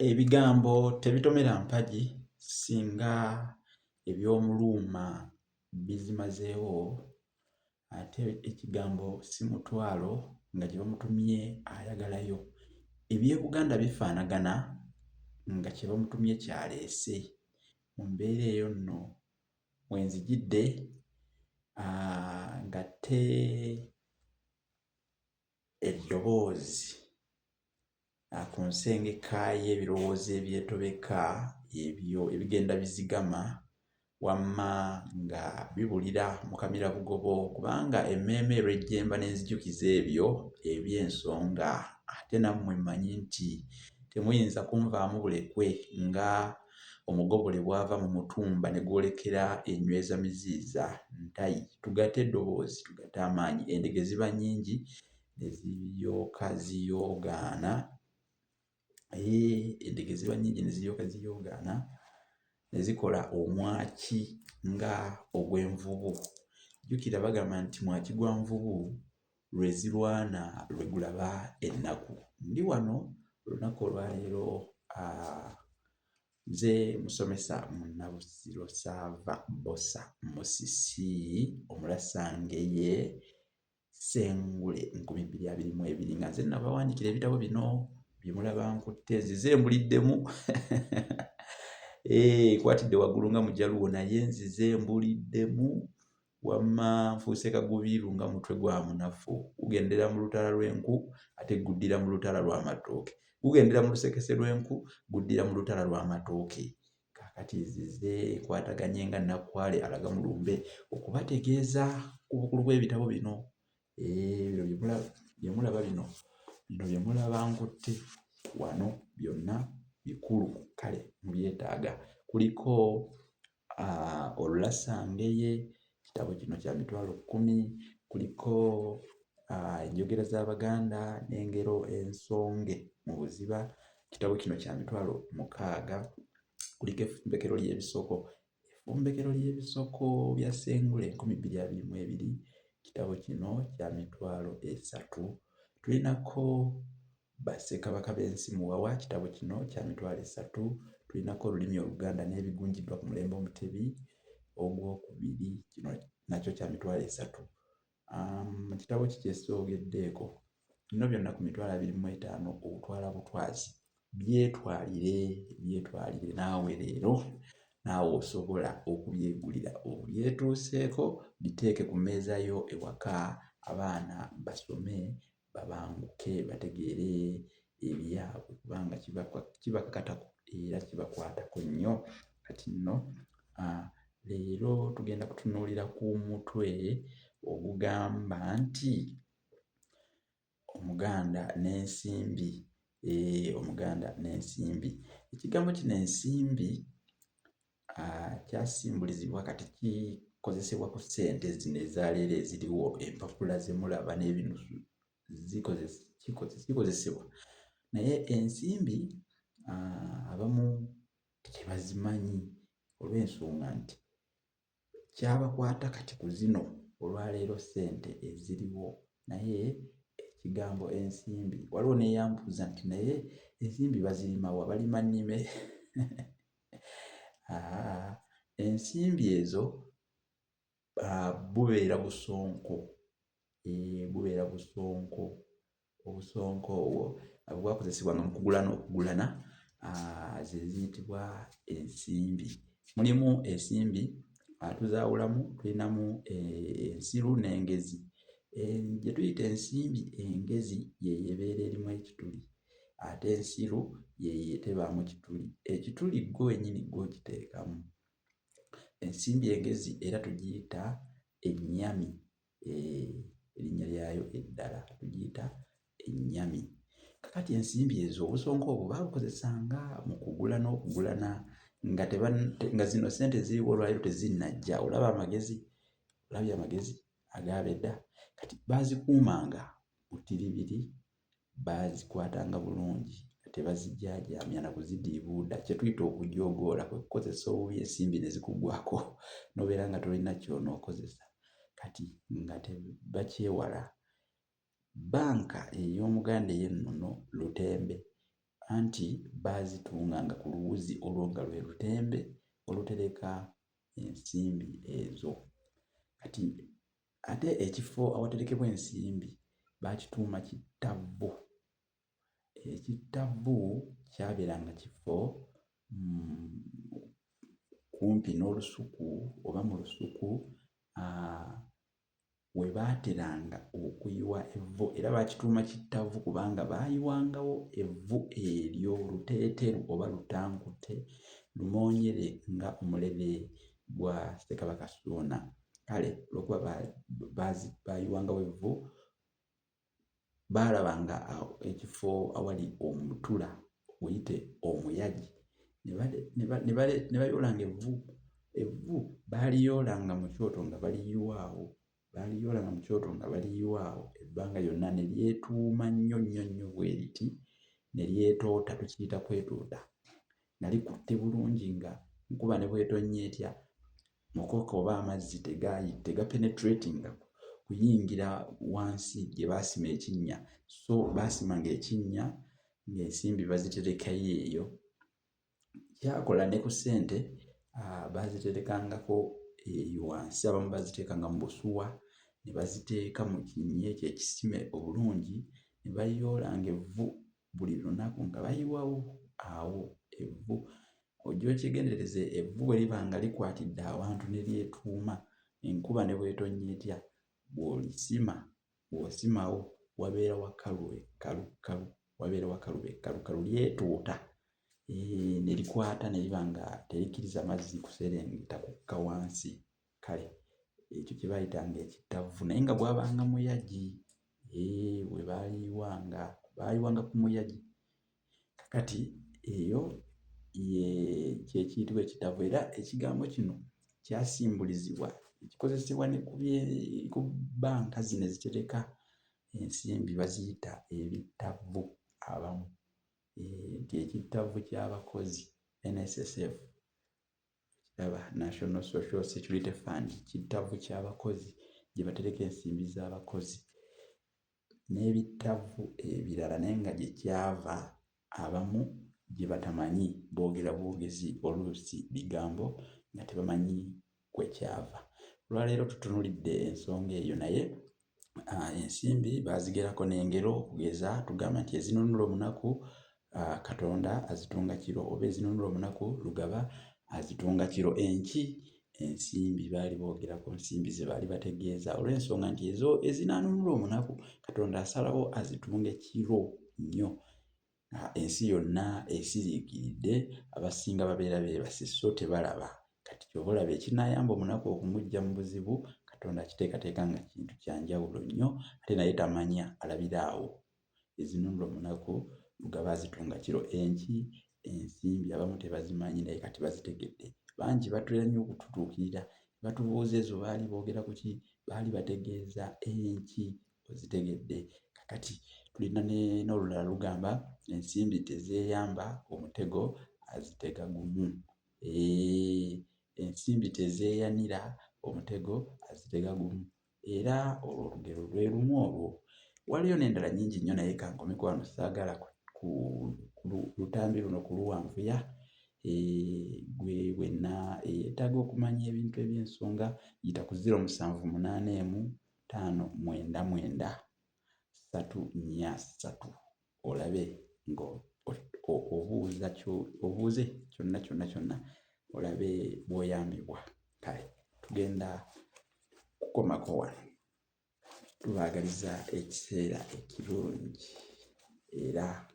Ebigambo tebitomera mpagi singa eby'omuluuma bizimazeewo, ate ekigambo si mutwalo nga gye bamutumye ayagalayo. Eby'Ebuganda bifaanagana nga kye bamutumye kyaleese. Mu mbeera eyo nno wenzijidde ngatte eddoboozi ku nsengeka y'ebirowoozo ebyetobeka ebyo ebigenda bizigama wamma nga bibulira mu kamirabugobo, kubanga emmeeme erwejjemba n'enzijukiza ebyo eby'ensonga. Ate nammwe mmanyi nti temuyinza kunvaamu bulekwe nga omugobole bw'ava mu mutumba ne gwolekera enywezamiziiza ntayi. Tugatte eddoboozi, tugatte amaanyi. Endege ziba nnyingi ne ziryoka ziyoogaana. Endege ziba nnyingi ne ziryoka ziyoogaana ne zikola omwaki nga ogw'envubu. Jjukira bagamba nti mwaki gwa nvubu lwe zirwana lwe gulaba ennaku. Ndi wano olunaku olwaleero nze musomesa Munnabuziro Ssaava Bbosa Musisi Omulasangeye Ssengule 2022 nga nze nabawandiikira ebitabo bino bye mulaba nkutte nzize mbuliddemu. Kwatidde waggulu nga mujaluwo naye nzize mbuliddemu, wamma nfuuse kagubiiru nga mutwe gwa munafu. Gugendera mu lutala lw'enku ate guddira mu lutala lw'amatooke. Gugendera mu lusekese lw'enku guddira mu lutala lw'amatooke. Kaakati nzize nkwataganye nga Nakkwale alaga mu lumbe okubategeeza ku bukulu bw'ebitabo bino. Bino bye mulaba bino bye mulaba nkutte wano byonna bikulu, kale mubyetaaga. Kuliko Olulasangeye, ekitabo kino kya mitwalo 10. Kuliko enjogera z'Abaganda n'engero ensonge mu buziba, ekitabo kino kya mitwalo 6. Kuliko effumbekero ly'ebisoko. Effumbekero ly'ebisoko bya Ssengule 2022, ekitabo kino kya mitwalo 3. Tulinako Bassekabaka b'ensi Muwawa, ekitabo kino kya mitwalo 3. Tulinako Olulimi Oluganda n'ebigunjiddwa ku mulembe Omutebi ogwokubiri, kino nakyo kya mitwalo 3. Mu kitabo ki kye soogeddeeko, bino byonna ku mitwalo 25 obutwala butwazi. Byetwalire naawe leero, naawe osobola okubyegulira obyetuuseeko, biteeke ku mmeeza yo ewaka, abaana basome babanguke bategeere ebyabwe kubanga kibakakatako era kibakwatako nnyo. Kati nno leero tugenda kutunuulira ku mutwe ogugamba nti Omuganda n'ensimbi. Omuganda n'ensimbi. Ekigambo kino ensimbi kyasimbolizibwa kati kikozesebwa ku ssente zino ezaleero eziriwo, empapula ze mulaba n'ebinusu kikozesebwa. Naye ensimbi abamu tebazimanyi olw'ensonga nti kyabakwata kati ku zino olwaleero ssente eziriwo. Naye ekigambo ensimbi, waliwo n'eyambuuza nti naye ensimbi bazirima wa? Balima nnime? Ensimbi ezo bubeera busonko. Bubeera busonko. Obusonko obwo bwakozesebwanga mu kugula n'okugulana, ze ziyitibwa ensimbi. Mulimu ensimbi tuzaawulamu, tulinamu ensiru n'engezi. Gye tuyita ensimbi engezi yeeyo ebeera erimu ekituli, ate ensiru yeeyo tebaamu kituli. Ekituli gwo wennyini gw'okiteekamu. Ensimbi engezi era tugiyita ennyami. Erinnya lyayo eddala tugiyita ennyami. Kakati ensimbi ezo obusonko obwo baabukozesanga mu kugula n'okugulana nga zino ssente ziriwo olwaleero tezinnajja. Olabye amagezi agaaba edda. Kati baazikuumanga butiribiri, baazikwatanga bulungi, tebazijaajaamya na kuzidiibuuda. Kye tuyita okujoogoola, kwe kukozesa obubi ensimbi ne zikugwako n'obeera nga tolina ky'onookozesa. Kati nga tebakyewala. Bbanka ey'Omuganda ey'ennono Lutembe anti baazitunganga ku luwuzi olwo nga lwe lutembe olutereka ensimbi ezo. Kati ate ekifo awaterekebwa ensimbi baakituuma kittavvu. Ekittavvu kyabeeranga kifo kumpi n'olusuku oba mu lusuku we baateranga okuyiwa evvu, era baakituuma kittavvu kubanga baayiwangawo evvu eryo luteeteru oba lutankute lumoonyere nga omulere gwa Ssekabaka Ssuuna. Kale olwokuba baayiwangawo evvu, baalabanga ekifo awali omutula guyite omuyagi ne bayoolanga evvu baaliyoolanga mu kyoto nga baliyiwaawo. Ebbanga lyonna ne lyetuuma nnyo bwe liti, ne lyetoota, tukiyita kwetoota. Nalikutte bulungi nga enkuba ne bw'etonnya etya mukoka oba amazzi tegapenetratinga kuyingira wansi gye baasima ekinnya. So baasimanga ekinnya ng'ensimbi baziterekayo eyo. Kyakola ne ku ssente baaziterekangako eyo wansi. Abamu baaziteekanga mu busuwa ne baziteeka mu kinnya ekyo ekisime obulungi, ne bayoolanga evvu buli lunaku nga bayiwawo awo evvu. Ojja okyegendereze evvu bwe liba nga likwatidde awantu ne lyetuuma, enkuba ne bw'etonnya etya, bw'osimawo wabeera wakalu ekkalukalu lyetoota ne likwata ne liba nga terikkiriza mazzi kuserengeta kukka wansi. Kale ekyo kye baayitanga ekittavvu naye nga gwabanga muyagi. Bwe baayiwanga ku muyagi. Kakati eyo kye kiyitibwa ekittavvu, era ekigambo kino kyasimbulizibwa, kikozesebwa ne ku bbanka zino ezitereka ensimbi baziyita ebittavvu abamu. Ekittavvu ky'abakozi NSSF, National Social Security Fund, kittavvu ky'abakozi gye batereka ensimbi z'abakozi. N'ebittavvu ebirala naye nga gye kyava abamu gye batamanyi, boogera bwogezi oluusi bigambo nga tebamanyi kwe kyava. Olwaleero tutunuulidde ensonga eyo, naye ensimbi baazigerako n'engero, okugeza tugamba nti ezinunula omunaku Katonda azitunga kiro, oba ezinunula omunaku Lugaba azitunga kiro. Enki ensimbi baali boogera ku nsimbi ze baali bategeeza olw'ensonga nti ezo ezinaanunula omunaku Katonda asalawo azitunge kiro nnyo. Ensi yonna esiriikiridde, abasinga babeera beebase so tebalaba. Kati ky'oba olaba ekinaayamba omunaku okumuggya mu buzibu, Katonda akiteekateeka nga kintu kya njawulo nnyo, ate naye tamanya, alabira awo. Ezinunula omunaku Lugaba azitunga kiro. Enki ensimbi abamu tebazimanyi naye kati bazitegedde. Bangi batera nnyo okututuukirira, batubuuza ezo baali boogera ku ki, baali bategeeza enki, ozitegedde. Kakati tulina n'olulala lugamba ensimbi tezeeyamba, omutego azitega gumu. Ensimbi tezeeyanira, omutego azitega gumu. Era olugero lwe lumu olwo. Waliyo n'endala nnyingi nnyo naye ka nkomeko wano, saagala ku lutambi luno kuluwanvuya. Gwe wenna yeetaaga okumanya ebintu eby'ensonga, yita ku 0781999343 olabe ng'obuuze kyonna olabe bw'oyambibwa. Kale tugenda kukomako wano. Tubaagaliza ekiseera ekirungi era